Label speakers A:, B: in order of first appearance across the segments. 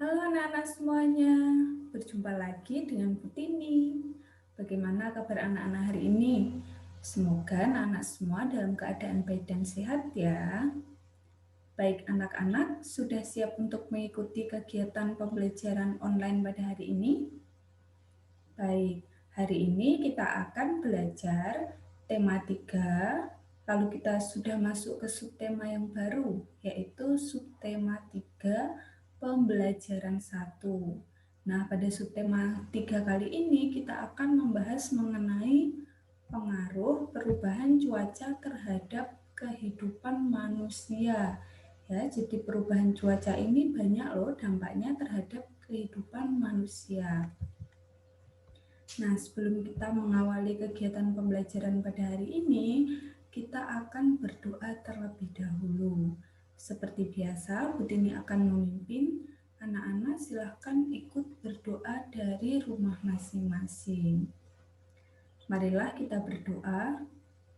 A: Halo anak-anak semuanya, berjumpa lagi dengan Bu Tini. Bagaimana kabar anak-anak hari ini? Semoga anak-anak semua dalam keadaan baik dan sehat ya. Baik anak-anak, sudah siap untuk mengikuti kegiatan pembelajaran online pada hari ini? Baik, hari ini kita akan belajar tema 3, lalu kita sudah masuk ke subtema yang baru, yaitu subtema 3, pembelajaran 1. Nah, pada subtema 3 kali ini kita akan membahas mengenai pengaruh perubahan cuaca terhadap kehidupan manusia. Ya, jadi perubahan cuaca ini banyak loh dampaknya terhadap kehidupan manusia. Nah, sebelum kita mengawali kegiatan pembelajaran pada hari ini, kita akan berdoa terlebih dahulu. Seperti biasa, Bu Tini akan memimpin. Anak-anak silahkan ikut berdoa dari rumah masing-masing. Marilah kita berdoa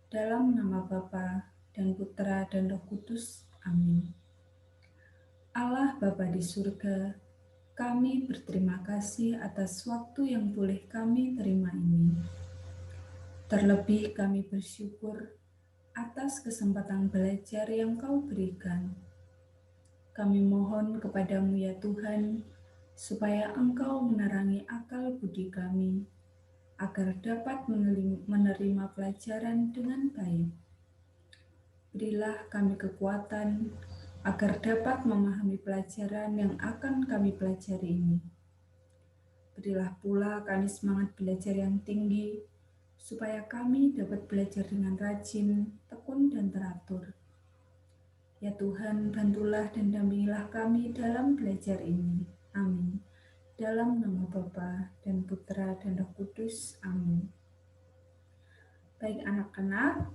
A: dalam nama Bapa dan Putra dan Roh Kudus. Amin. Allah Bapa di surga, kami berterima kasih atas waktu yang boleh kami terima ini. Terlebih kami bersyukur atas kesempatan belajar yang Kau berikan. Kami mohon kepadamu ya Tuhan, supaya Engkau menerangi akal budi kami, agar dapat menerima pelajaran dengan baik. Berilah kami kekuatan, agar dapat memahami pelajaran yang akan kami pelajari ini. Berilah pula kami semangat belajar yang tinggi, supaya kami dapat belajar dengan rajin, tekun, dan teratur. Ya Tuhan, bantulah dan dampingilah kami dalam belajar ini. Amin. Dalam nama Bapa dan Putra dan Roh Kudus. Amin. Baik anak-anak,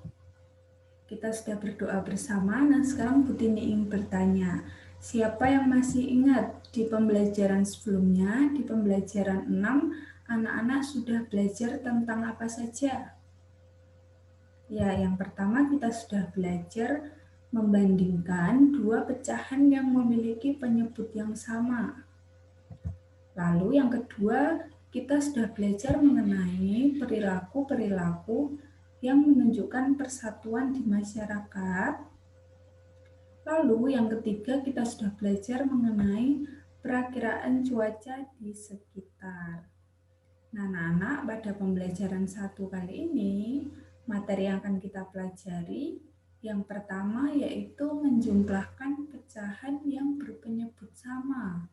A: kita sudah berdoa bersama. Nah, sekarang Bu Tini ingin bertanya, siapa yang masih ingat di pembelajaran sebelumnya, di pembelajaran 6, anak-anak sudah belajar tentang apa saja? Ya, yang pertama kita sudah belajar membandingkan dua pecahan yang memiliki penyebut yang sama. Lalu yang kedua, kita sudah belajar mengenai perilaku-perilaku yang menunjukkan persatuan di masyarakat. Lalu yang ketiga, kita sudah belajar mengenai perakiraan cuaca di sekitar. Nah, anak-anak, pada pembelajaran 1 kali ini, materi yang akan kita pelajari yang pertama yaitu menjumlahkan pecahan yang berpenyebut sama.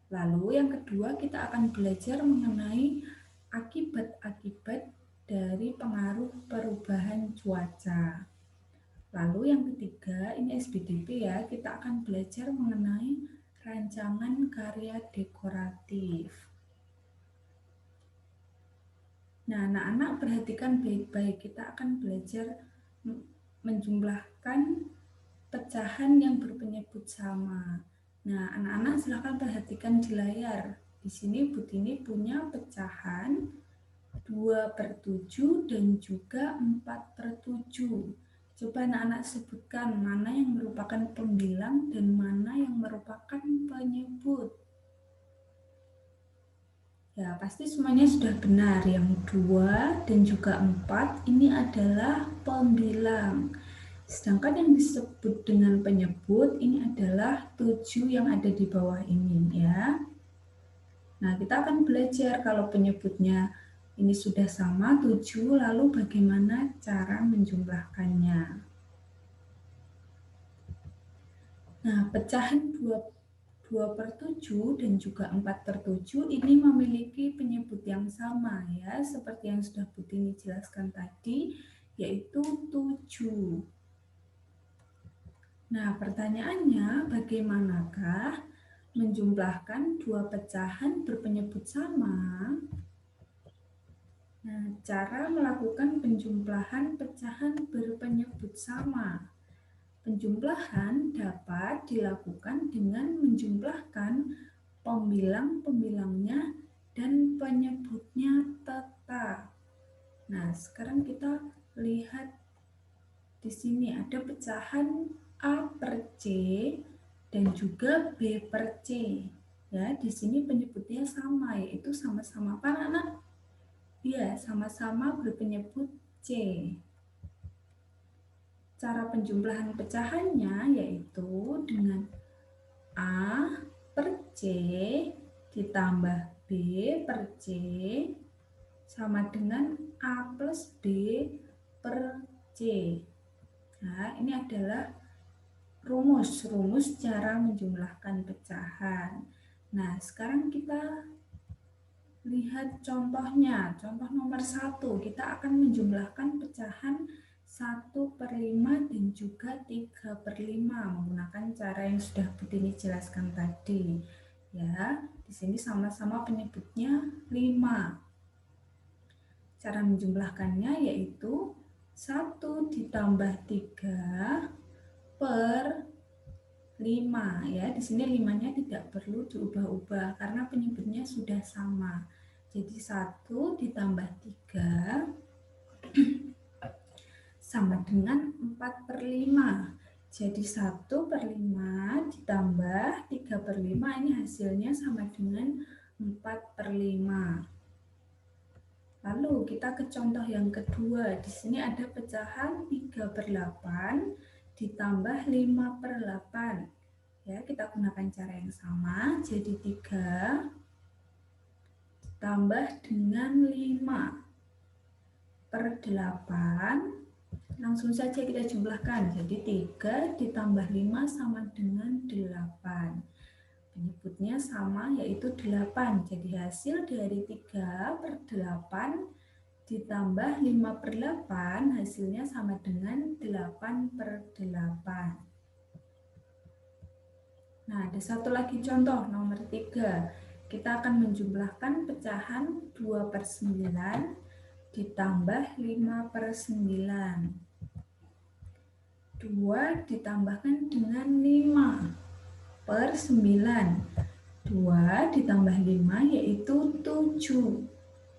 A: Lalu yang kedua kita akan belajar mengenai akibat-akibat dari pengaruh perubahan cuaca. Lalu yang ketiga, ini SBDP ya, kita akan belajar mengenai rancangan karya dekoratif. Nah, anak-anak perhatikan baik-baik, kita akan belajar menjumlahkan pecahan yang berpenyebut sama. Nah, anak-anak silakan perhatikan di layar. Di sini Bu Tini punya pecahan 2/7 dan juga 4/7. Coba anak-anak sebutkan mana yang merupakan pembilang dan mana yang merupakan penyebut. Ya, pasti semuanya sudah benar. Yang 2 dan juga 4 ini adalah pembilang. Sedangkan yang disebut dengan penyebut ini adalah 7 yang ada di bawah ini ya. Nah, kita akan belajar kalau penyebutnya ini sudah sama 7, lalu bagaimana cara menjumlahkannya. Nah, pecahan 2/7 dan juga 4/7 ini memiliki penyebut yang sama ya, seperti yang sudah Bu Tini jelaskan tadi, yaitu 7. Nah, pertanyaannya bagaimanakah menjumlahkan dua pecahan berpenyebut sama? Nah, cara melakukan penjumlahan pecahan berpenyebut sama. Penjumlahan dapat dilakukan dengan menjumlahkan pembilang-pembilangnya dan penyebutnya tetap. Nah, sekarang kita lihat di sini ada pecahan A per C dan juga B per C. Ya, di sini penyebutnya sama, yaitu sama-sama apa anak-anak? Iya, sama-sama berpenyebut C. Cara penjumlahan pecahannya yaitu dengan A per C ditambah B per C sama dengan A plus B per C. Nah, ini adalah rumus cara menjumlahkan pecahan. Nah, sekarang kita lihat contohnya. Contoh nomor 1, kita akan menjumlahkan pecahan 1/5 dan juga 3/5 menggunakan cara yang sudah Butini jelaskan tadi. Ya, di sini sama-sama penyebutnya 5. Cara menjumlahkannya yaitu 1 ditambah 3 per 5. Ya, di sini 5-nya tidak perlu diubah-ubah karena penyebutnya sudah sama. Jadi 1 ditambah 3 sama dengan 4/5. Jadi 1/5 ditambah 3/5 ini hasilnya sama dengan 4/5. Lalu kita ke contoh yang kedua. Di sini ada pecahan 3/8 ditambah 5/8. Ya, kita gunakan cara yang sama. Jadi 3 ditambah dengan 5/8. Langsung saja kita jumlahkan. Jadi 3 ditambah 5 sama dengan 8. Penyebutnya sama yaitu 8. Jadi hasil dari 3/8 ditambah 5/8 hasilnya sama dengan 8/8. Nah, ada satu lagi contoh nomor 3. Kita akan menjumlahkan pecahan 2/9 ditambah 5/9. 2 ditambahkan dengan 5/9. 2 ditambah 5 yaitu 7.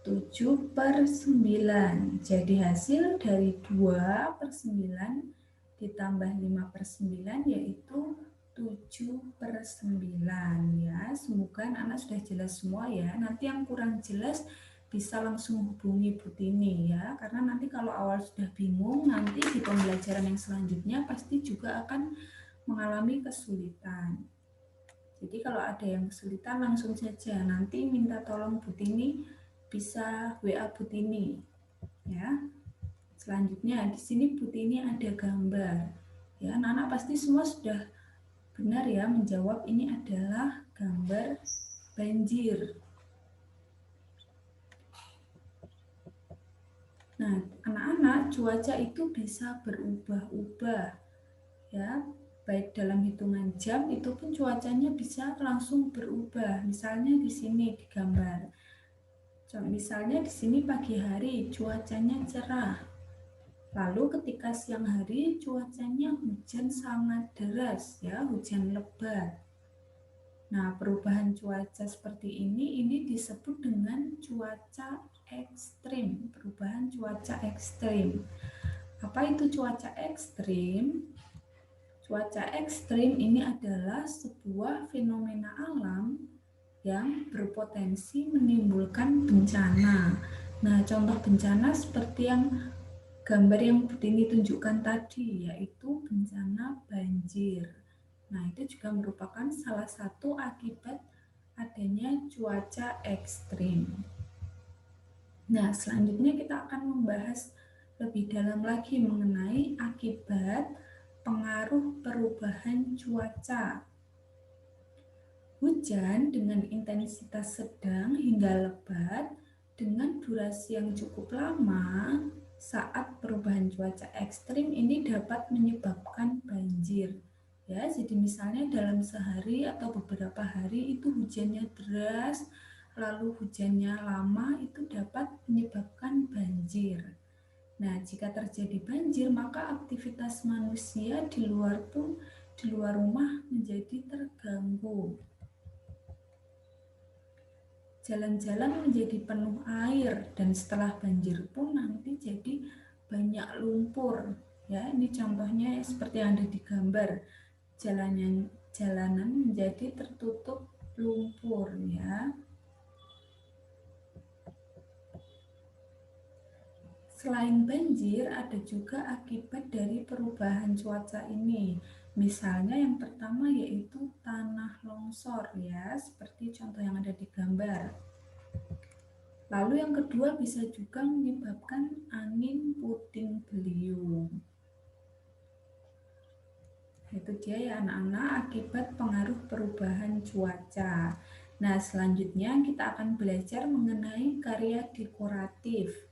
A: 7/9. Jadi hasil dari 2/9 ditambah 5/9 yaitu 7/9. Ya, semoga anak sudah jelas semua ya. Nanti yang kurang jelas bisa langsung hubungi Butini ya, karena nanti kalau awal sudah bingung, nanti di pembelajaran yang selanjutnya pasti juga akan mengalami kesulitan. Jadi kalau ada yang kesulitan langsung saja, nanti minta tolong Butini, bisa WA Butini ya. Selanjutnya di sini Butini ada gambar. Ya, anak-anak pasti semua sudah benar ya menjawab ini adalah gambar banjir. Nah, anak-anak, cuaca itu bisa berubah-ubah ya, baik dalam hitungan jam itu pun cuacanya bisa langsung berubah. Misalnya di sini di gambar. Misalnya di sini pagi hari cuacanya cerah. Lalu ketika siang hari cuacanya hujan sangat deras ya, hujan lebat. Nah, perubahan cuaca seperti ini disebut dengan cuaca ekstrim, perubahan cuaca ekstrim. Apa itu cuaca ekstrim? Cuaca ekstrim ini adalah sebuah fenomena alam yang berpotensi menimbulkan bencana. Nah, contoh bencana seperti yang gambar yang Butini tunjukkan tadi, yaitu bencana banjir. Nah, itu juga merupakan salah satu akibat adanya cuaca ekstrim. Nah, selanjutnya kita akan membahas lebih dalam lagi mengenai akibat pengaruh perubahan cuaca. Hujan dengan intensitas sedang hingga lebat dengan durasi yang cukup lama saat perubahan cuaca ekstrim ini dapat menyebabkan banjir. Ya, jadi misalnya dalam sehari atau beberapa hari itu hujannya deras, lalu hujannya lama, itu dapat menyebabkan banjir. Nah, jika terjadi banjir, maka aktivitas manusia di luar rumah menjadi terganggu. Jalan-jalan menjadi penuh air dan setelah banjir pun nanti jadi banyak lumpur. Ya, ini contohnya seperti yang ada di gambar. Jalan yang jalanan menjadi tertutup lumpur ya. Selain banjir, ada juga akibat dari perubahan cuaca ini. Misalnya yang pertama yaitu tanah longsor ya, seperti contoh yang ada di gambar. Lalu yang kedua bisa juga menyebabkan angin puting beliung. Itu dia ya anak-anak akibat pengaruh perubahan cuaca. Nah, selanjutnya kita akan belajar mengenai karya dekoratif.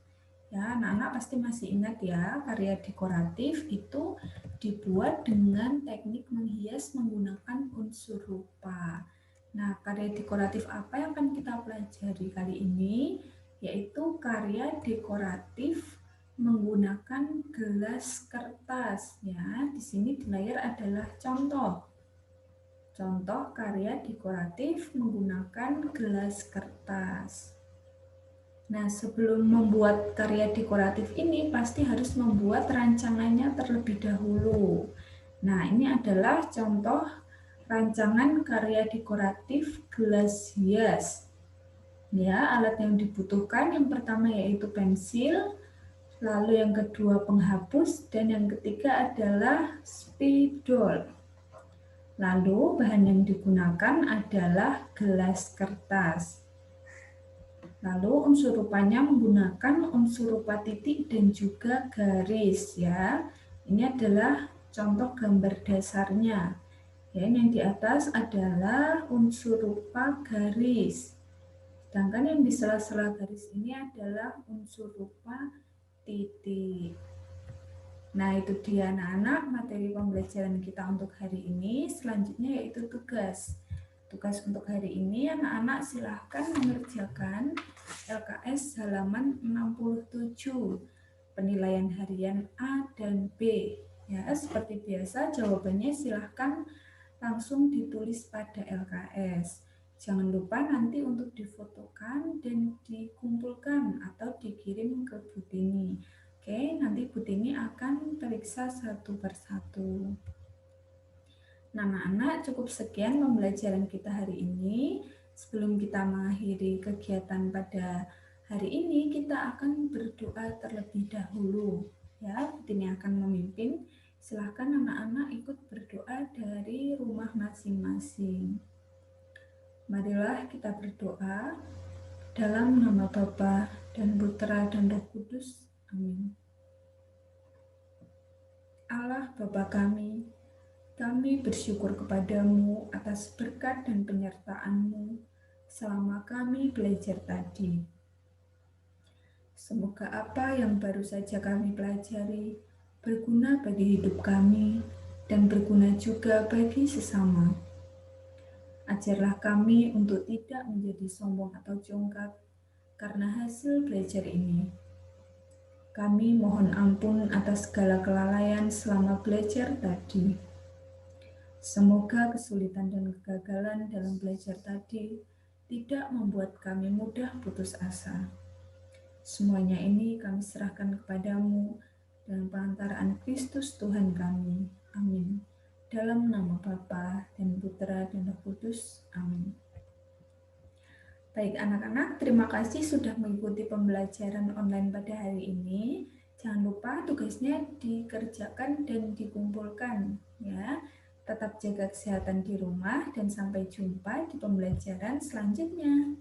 A: Ya, anak-anak pasti masih ingat ya, karya dekoratif itu dibuat dengan teknik menghias menggunakan unsur rupa. Nah, karya dekoratif apa yang akan kita pelajari kali ini? Yaitu karya dekoratif menggunakan gelas kertas ya. Di sini di layar adalah contoh karya dekoratif menggunakan gelas kertas. Nah, sebelum membuat karya dekoratif ini pasti harus membuat rancangannya terlebih dahulu. Nah, ini adalah contoh rancangan karya dekoratif gelas hias. Ya, alat yang dibutuhkan yang pertama yaitu pensil, lalu yang kedua penghapus, dan yang ketiga adalah spidol. Lalu bahan yang digunakan adalah gelas kertas. Lalu unsur rupanya menggunakan unsur rupa titik dan juga garis ya. Ini adalah contoh gambar dasarnya. Ya, ini yang di atas adalah unsur rupa garis. Sedangkan yang di sela-sela garis ini adalah unsur rupa titik. Nah, itu dia anak-anak materi pembelajaran kita untuk hari ini. Selanjutnya yaitu tugas. Tugas untuk hari ini anak-anak silahkan mengerjakan LKS halaman 67. Penilaian harian A dan B. Ya, seperti biasa jawabannya silahkan langsung ditulis pada LKS. Jangan lupa nanti untuk difotokan dan dikumpulkan atau dikirim ke Bu Tini. Oke, nanti Bu Tini akan periksa satu persatu. Nah, anak-anak cukup sekian pembelajaran kita hari ini. Sebelum kita mengakhiri kegiatan pada hari ini, kita akan berdoa terlebih dahulu. Ya, Bu Tini akan memimpin. Silahkan anak-anak ikut berdoa dari rumah masing-masing. Marilah kita berdoa dalam nama Bapa dan Putra dan Roh Kudus. Amin. Allah Bapa kami bersyukur kepadamu atas berkat dan penyertaan-Mu selama kami belajar tadi. Semoga apa yang baru saja kami pelajari berguna bagi hidup kami dan berguna juga bagi sesama. Ajarlah kami untuk tidak menjadi sombong atau jongkak karena hasil belajar ini. Kami mohon ampun atas segala kelalaian selama belajar tadi. Semoga kesulitan dan kegagalan dalam belajar tadi tidak membuat kami mudah putus asa. Semuanya ini kami serahkan kepadamu dalam perantaraan Kristus Tuhan kami. Amin. Dalam nama Bapa dan Putra dan Roh Kudus. Amin. Baik anak-anak, terima kasih sudah mengikuti pembelajaran online pada hari ini. Jangan lupa tugasnya dikerjakan dan dikumpulkan ya. Tetap jaga kesehatan di rumah dan sampai jumpa di pembelajaran selanjutnya.